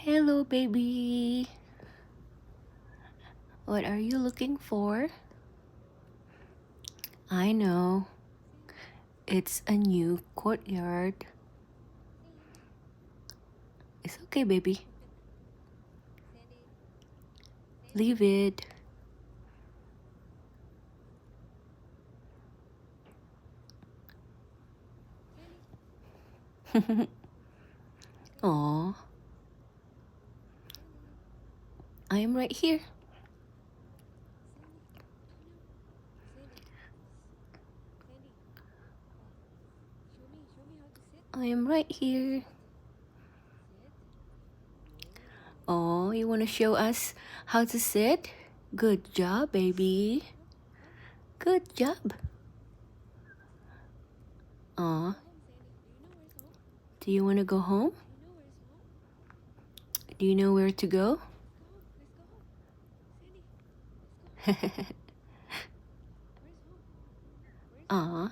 Hello, baby. What are you looking for? I know. It's a new courtyard. It's okay, baby. Leave it. Aw. I am right here. I am right here. Oh, you want to show us how to sit? Good job, baby. Good job. Aw. Do you want to go home? Do you know where to go? Aw.